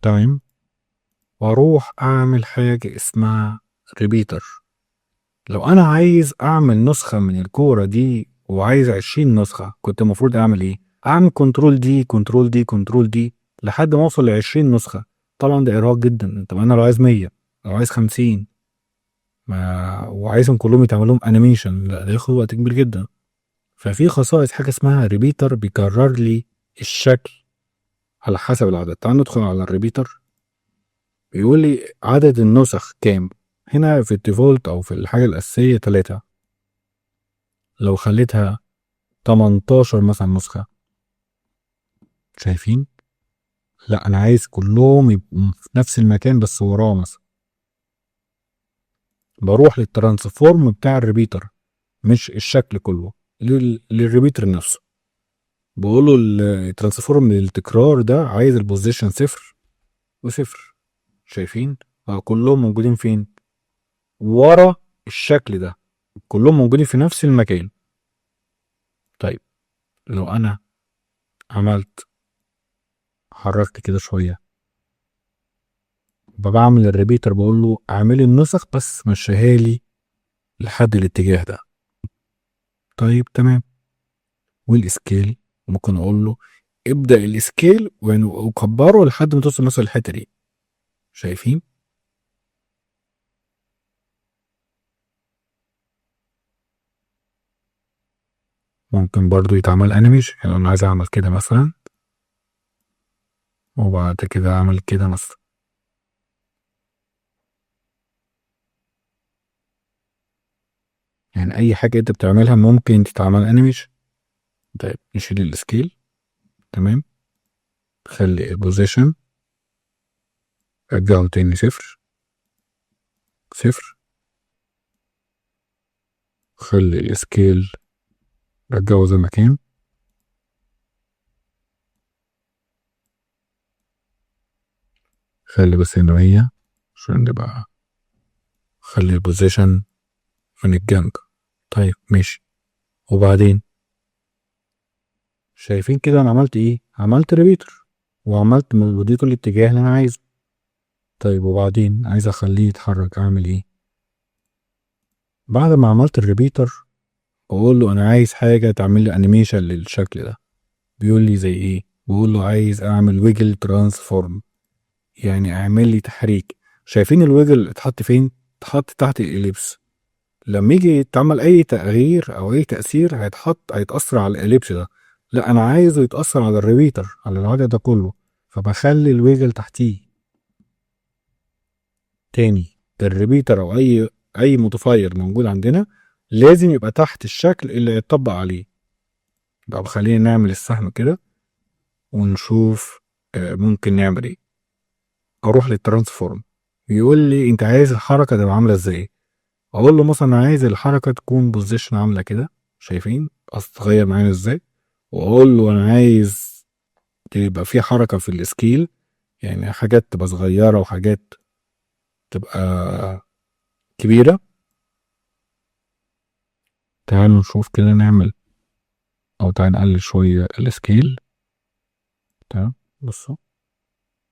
تايم واروح اعمل حاجة اسمها ريبيتر. لو انا عايز اعمل نسخة من الكورة دي وعايز 20 نسخة، كنت المفروض اعمل ايه؟ اعمل كنترول دي كنترول دي كنترول دي لحد ما اوصل ل20 نسخة. طبعا ده ارهاق جدا. طب انا لو عايز 100، لو عايز 50، وعايزهم كلهم يتعمل لهم انيميشن، لا ده ياخد وقت كبير جدا. ففي خصائص حاجة اسمها ريبيتر بيكرر لي الشكل على حسب العدد. تعال ندخل على الريبيتر. بيقول لي عدد النسخ كام. هنا في الديفولت او في الحاجة الأساسية 3. لو خليتها 18 مثلا نسخة، شايفين؟ لا انا عايز كلهم يبقوا في نفس المكان بس وراه مثلا. بروح للترانسفورم بتاع الريبيتر، مش الشكل كله، للريبيتر نفسه. بقول له الترانسفورم للتكرار ده عايز البوزيشن 0 و0. شايفين؟ كلهم موجودين فين؟ ورا الشكل ده، كلهم موجودين في نفس المكان. طيب لو انا عملت حركت كده شويه، بعمل الريبيتر بقول له اعمل لي النسخ بس مشيها لي لحد الاتجاه ده. طيب تمام. والسكيل ممكن اقول له ابدا السكيل وكبره لحد ما توصل مثلا الحته دي. شايفين؟ ممكن برضو يتعمل انيميشن. يعني انا عايز اعمل كده مثلا، وبعد كده اعمل كده مثلا. يعني اي حاجه انت بتعملها ممكن تتعمل انيميشن. طيب نشيل السكيل. تمام. خلي البوزيشن رجعه تاني 0 0. خلي السكيل رجعه زي ما كان. خلي بس هنا 100 عشان نبقى. خلي البوزيشن من الجنب. طيب ماشي. وبعدين شايفين كده انا عملت ايه؟ عملت ريبيتر وعملت وديته الاتجاه اللي انا عايزه. طيب وبعدين عايز اخليه يتحرك، اعمل ايه؟ بعد ما عملت الريبيتر بقول له انا عايز حاجه تعمل لي انيميشن للشكل ده. بيقول لي زي ايه؟ بقول له عايز اعمل ويجل ترانسفورم، يعني اعمل لي تحريك. شايفين الويجل اتحط فين؟ اتحط تحت الاليبس. لما يجي يتعمل اي تغيير او اي تأثير هيتأثر على الاليبس ده. لا انا عايزه يتأثر على الريبيتر، على العدد ده كله. فبخلي الويجل تحتيه. تاني، الريبيتر او اي متفاير موجود عندنا لازم يبقى تحت الشكل اللي يتطبق عليه. طب خلينا نعمل السهم كده ونشوف ممكن نعمل ايه. اروح للترانسفورم، يقول لي انت عايز الحركه تبقى عامله ازاي. اقول له مثلا عايز الحركه تكون بوزيشن عامله كده. شايفين تتغير معانا ازاي؟ واقول له انا عايز تبقى في حركه في السكيل، يعني حاجات تبقى صغيره وحاجات تبقى كبيره. تعالوا نشوف كده نعمل، او تعال نقلل شويه السكيل. تمام. بصوا